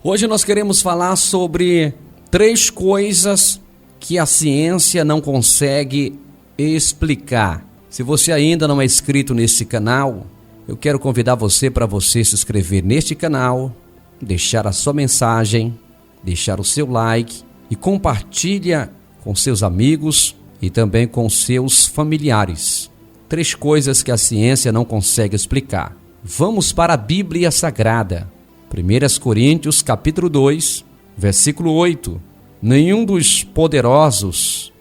Hoje nós queremos falar sobre 3 coisas que a ciência não consegue explicar. Se você ainda não é inscrito nesse canal, eu quero convidar você para você se inscrever neste canal, deixar a sua mensagem, deixar o seu like e compartilha com seus amigos e também com seus familiares. 3 coisas que a ciência não consegue explicar. Vamos para a Bíblia Sagrada. 1 Coríntios capítulo 2, versículo 8. Nenhum dos poderosos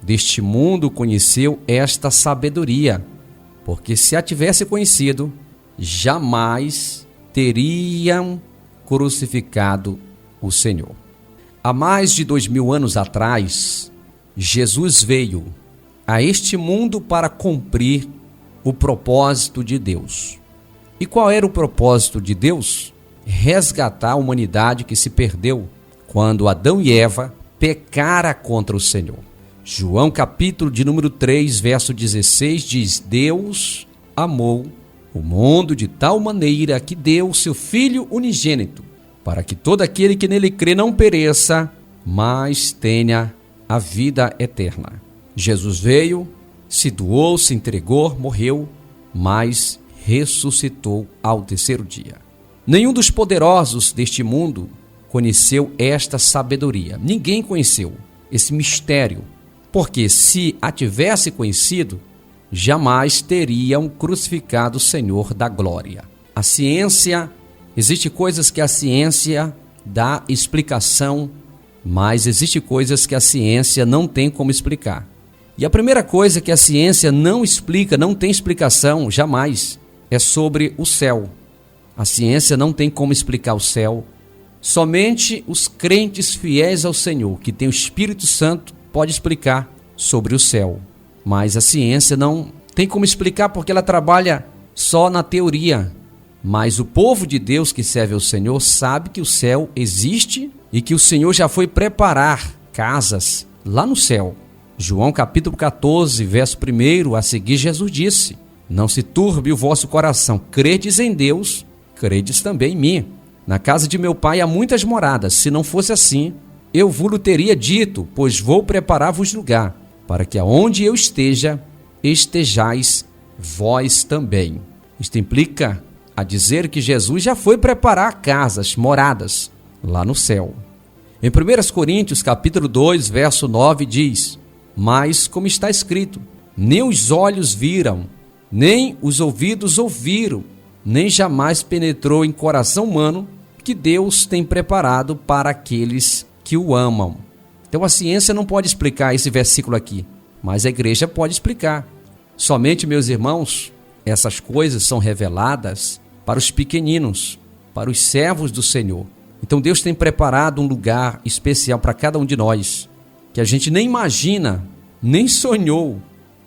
deste mundo conheceu esta sabedoria, porque se a tivesse conhecido, jamais teriam crucificado o Senhor. Há mais de 2000 anos atrás, Jesus veio a este mundo para cumprir o propósito de Deus. E qual era o propósito de Deus? Resgatar a humanidade que se perdeu quando Adão e Eva pecaram contra o Senhor. João capítulo de número 3, verso 16 diz: Deus amou o mundo de tal maneira que deu seu Filho unigênito, para que todo aquele que nele crê não pereça, mas tenha a vida eterna. Jesus veio, se doou, se entregou, morreu, mas ressuscitou ao 3º dia. Nenhum dos poderosos deste mundo conheceu esta sabedoria. Ninguém conheceu esse mistério, porque se a tivesse conhecido, jamais teriam crucificado o Senhor da glória. A ciência, existe coisas que a ciência dá explicação, mas existe coisas que a ciência não tem como explicar. E a primeira coisa que a ciência não explica, não tem explicação, jamais, é sobre o céu. A ciência não tem como explicar o céu. Somente os crentes fiéis ao Senhor, que tem o Espírito Santo, pode explicar sobre o céu. Mas a ciência não tem como explicar porque ela trabalha só na teoria. Mas o povo de Deus que serve ao Senhor sabe que o céu existe e que o Senhor já foi preparar casas lá no céu. João capítulo 14, verso 1, a seguir Jesus disse: Não se turbe o vosso coração, credes em Deus, credes também em mim. Na casa de meu pai há muitas moradas, se não fosse assim, eu vos teria dito, pois vou preparar-vos lugar, para que aonde eu esteja, estejais vós também. Isto implica a dizer que Jesus já foi preparar casas, moradas, lá no céu. Em 1 Coríntios capítulo 2, verso 9 diz: Mas, como está escrito, nem os olhos viram, nem os ouvidos ouviram, nem jamais penetrou em coração humano que Deus tem preparado para aqueles que o amam. Então a ciência não pode explicar esse versículo aqui, mas a igreja pode explicar. Somente, meus irmãos, essas coisas são reveladas para os pequeninos, para os servos do Senhor. Então Deus tem preparado um lugar especial para cada um de nós, que a gente nem imagina, nem sonhou.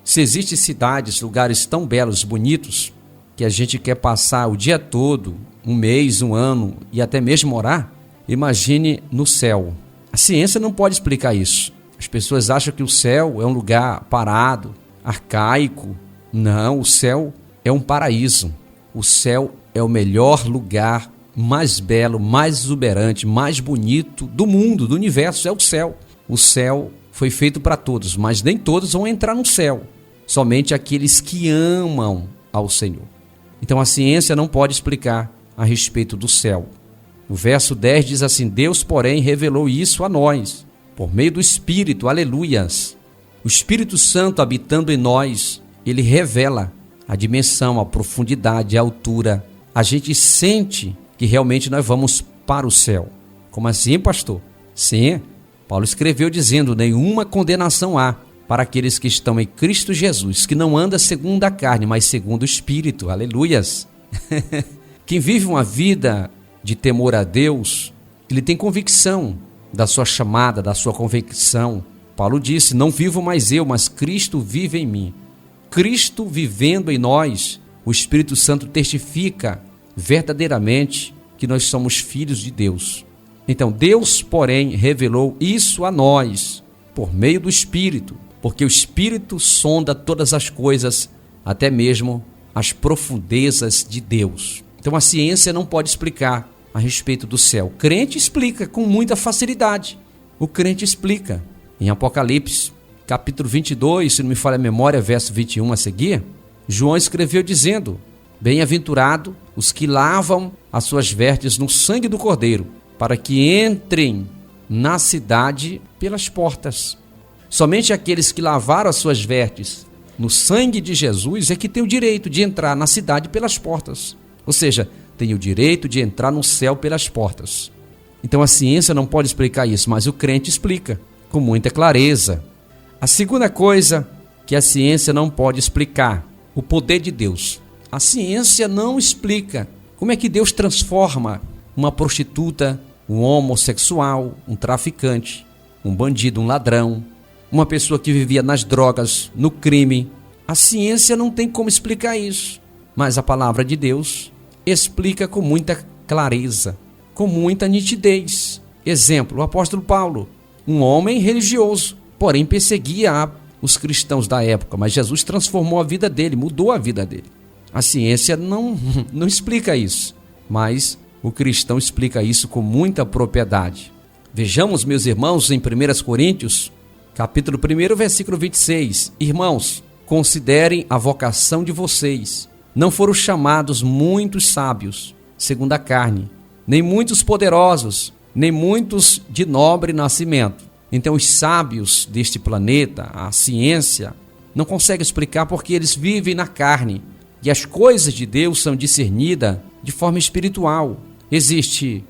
Se existem cidades, lugares tão belos, bonitos, que a gente quer passar o dia todo, um mês, um ano e até mesmo morar, imagine no céu. A ciência não pode explicar isso. As pessoas acham que o céu é um lugar parado, arcaico. Não, o céu é um paraíso. O céu é o melhor lugar, mais belo, mais exuberante, mais bonito do mundo, do universo, é o céu. O céu foi feito para todos, mas nem todos vão entrar no céu. Somente aqueles que amam ao Senhor. Então a ciência não pode explicar a respeito do céu. O verso 10 diz assim: Deus, porém, revelou isso a nós, por meio do Espírito, aleluias. O Espírito Santo habitando em nós, ele revela a dimensão, a profundidade, a altura. A gente sente que realmente nós vamos para o céu. Como assim, pastor? Sim, Paulo escreveu dizendo: nenhuma condenação há para aqueles que estão em Cristo Jesus, que não anda segundo a carne, mas segundo o Espírito. Aleluias! Quem vive uma vida de temor a Deus, ele tem convicção da sua chamada, da sua convicção. Paulo disse: não vivo mais eu, mas Cristo vive em mim. Cristo vivendo em nós, o Espírito Santo testifica verdadeiramente que nós somos filhos de Deus. Então Deus, porém, revelou isso a nós por meio do Espírito, porque o Espírito sonda todas as coisas, até mesmo as profundezas de Deus. Então a ciência não pode explicar a respeito do céu? O crente explica com muita facilidade. O crente explica. Em Apocalipse, capítulo 22, se não me falha a memória, verso 21 a seguir, João escreveu dizendo: bem-aventurado os que lavam as suas vestes no sangue do Cordeiro, para que entrem na cidade pelas portas. Somente aqueles que lavaram as suas vestes no sangue de Jesus é que tem o direito de entrar na cidade pelas portas. Ou seja, tem o direito de entrar no céu pelas portas. Então a ciência não pode explicar isso, mas o crente explica com muita clareza. A segunda coisa que a ciência não pode explicar: o poder de Deus. A ciência não explica como é que Deus transforma uma prostituta, um homossexual, um traficante, um bandido, um ladrão, uma pessoa que vivia nas drogas, no crime. A ciência não tem como explicar isso, mas a palavra de Deus explica com muita clareza, com muita nitidez. Exemplo, o apóstolo Paulo, um homem religioso, porém perseguia os cristãos da época, mas Jesus transformou a vida dele, mudou a vida dele. A ciência não explica isso, mas o cristão explica isso com muita propriedade. Vejamos, meus irmãos, em 1 Coríntios, capítulo 1, versículo 26. Irmãos, considerem a vocação de vocês. Não foram chamados muitos sábios, segundo a carne, nem muitos poderosos, nem muitos de nobre nascimento. Então os sábios deste planeta, a ciência, não consegue explicar porque eles vivem na carne. E as coisas de Deus são discernidas de forma espiritual. Existe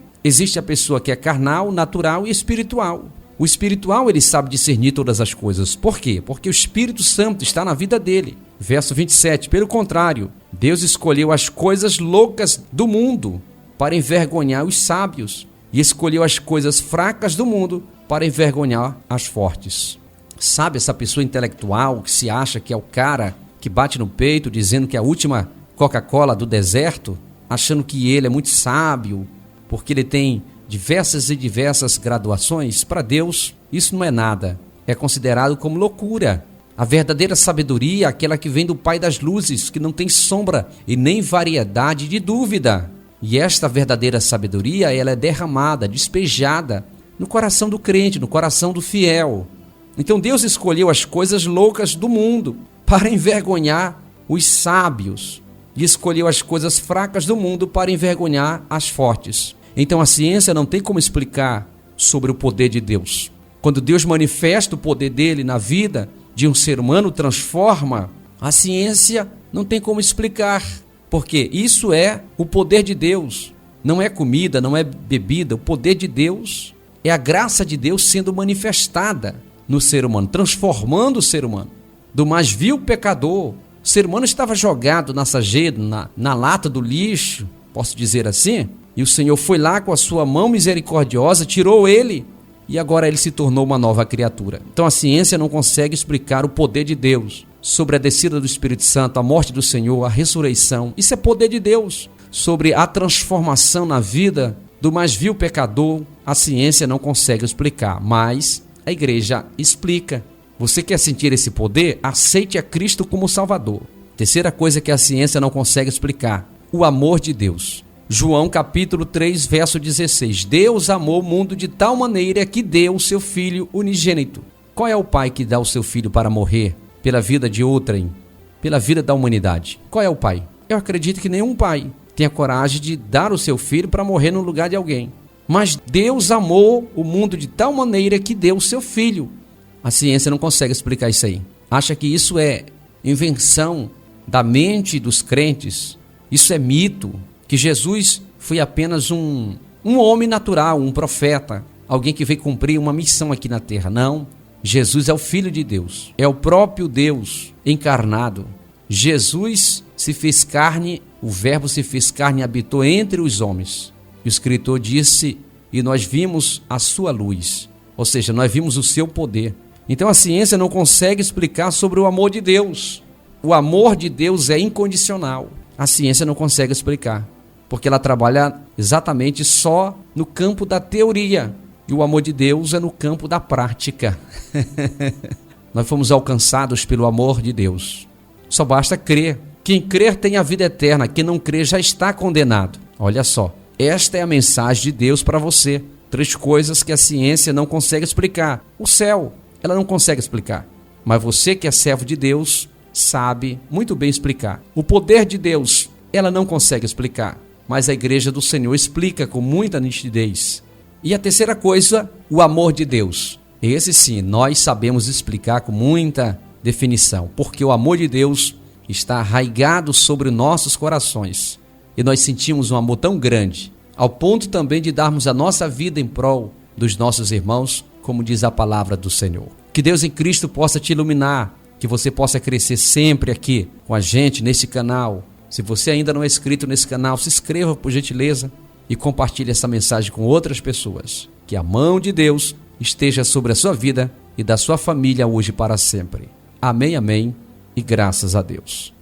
a pessoa que é carnal, natural e espiritual. O espiritual, ele sabe discernir todas as coisas. Por quê? Porque o Espírito Santo está na vida dele. Verso 27, pelo contrário, Deus escolheu as coisas loucas do mundo para envergonhar os sábios, e escolheu as coisas fracas do mundo para envergonhar as fortes. Sabe essa pessoa intelectual que se acha que é o cara que bate no peito dizendo que é a última Coca-Cola do deserto, achando que ele é muito sábio, porque ele tem diversas graduações? Para Deus, isso não é nada. É considerado como loucura. A verdadeira sabedoria é aquela que vem do Pai das luzes, que não tem sombra e nem variedade de dúvida. E esta verdadeira sabedoria, ela é derramada, despejada no coração do crente, no coração do fiel. Então Deus escolheu as coisas loucas do mundo para envergonhar os sábios, e escolheu as coisas fracas do mundo para envergonhar as fortes. Então a ciência não tem como explicar sobre o poder de Deus. Quando Deus manifesta o poder dele na vida de um ser humano, transforma, a ciência não tem como explicar, porque isso é o poder de Deus. Não é comida, não é bebida. O poder de Deus é a graça de Deus sendo manifestada no ser humano, transformando o ser humano. Do mais vil pecador, o ser humano estava jogado na sarjeta, na lata do lixo, posso dizer assim, e o Senhor foi lá com a sua mão misericordiosa, tirou ele, e agora ele se tornou uma nova criatura. Então a ciência não consegue explicar o poder de Deus sobre a descida do Espírito Santo, a morte do Senhor, a ressurreição. Isso é poder de Deus. Sobre a transformação na vida do mais vil pecador, a ciência não consegue explicar, mas a igreja explica. Você quer sentir esse poder? Aceite a Cristo como Salvador. Terceira coisa que a ciência não consegue explicar: o amor de Deus. João capítulo 3, verso 16. Deus amou o mundo de tal maneira que deu o seu Filho unigênito. Qual é o pai que dá o seu filho para morrer pela vida de outrem, pela vida da humanidade? Qual é o pai? Eu acredito que nenhum pai tenha coragem de dar o seu filho para morrer no lugar de alguém. Mas Deus amou o mundo de tal maneira que deu o seu filho. A ciência não consegue explicar isso aí. Acha que isso é invenção da mente dos crentes. Isso é mito. Que Jesus foi apenas um homem natural, um profeta, alguém que veio cumprir uma missão aqui na terra. Não. Jesus é o Filho de Deus. É o próprio Deus encarnado. Jesus se fez carne, o Verbo se fez carne e habitou entre os homens. O escritor disse, e nós vimos a sua luz. Ou seja, nós vimos o seu poder. Então a ciência não consegue explicar sobre o amor de Deus. O amor de Deus é incondicional. A ciência não consegue explicar, porque ela trabalha exatamente só no campo da teoria. E o amor de Deus é no campo da prática. Nós fomos alcançados pelo amor de Deus. Só basta crer. Quem crer tem a vida eterna, quem não crer já está condenado. Olha só, Esta é a mensagem de Deus para você. 3 coisas que a ciência não consegue explicar. O céu, ela não consegue explicar. Mas você que é servo de Deus, sabe muito bem explicar. O poder de Deus, ela não consegue explicar. Mas a igreja do Senhor explica com muita nitidez. E a terceira coisa, o amor de Deus. Esse sim, nós sabemos explicar com muita definição. Porque o amor de Deus está arraigado sobre nossos corações. E nós sentimos um amor tão grande, ao ponto também de darmos a nossa vida em prol dos nossos irmãos, como diz a palavra do Senhor. Que Deus em Cristo possa te iluminar, que você possa crescer sempre aqui com a gente nesse canal. Se você ainda não é inscrito nesse canal, se inscreva por gentileza e compartilhe essa mensagem com outras pessoas. Que a mão de Deus esteja sobre a sua vida e da sua família hoje para sempre. Amém, amém e graças a Deus.